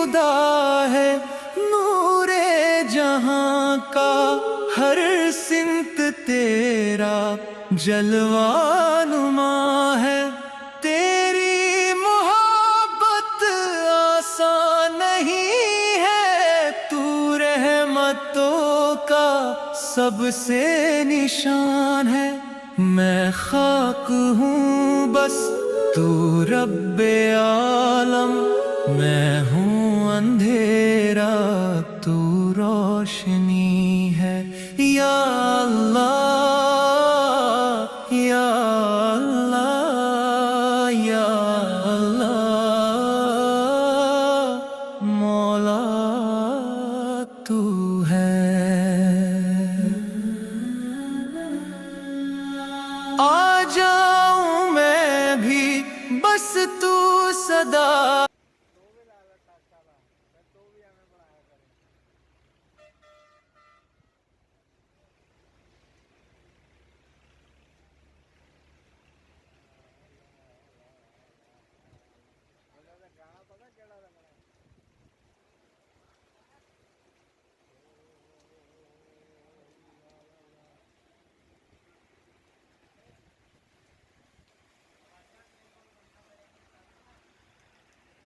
खुदा है, नूरे जहां का हर सिमत तेरा जलवा नुमा है। तेरी मोहब्बत आसान नहीं है, तू रहमतों का सबसे निशान है। मैं खाक हूँ बस तू रब्बे आलम, मैं हूँ अंधेरा तू रोशनी।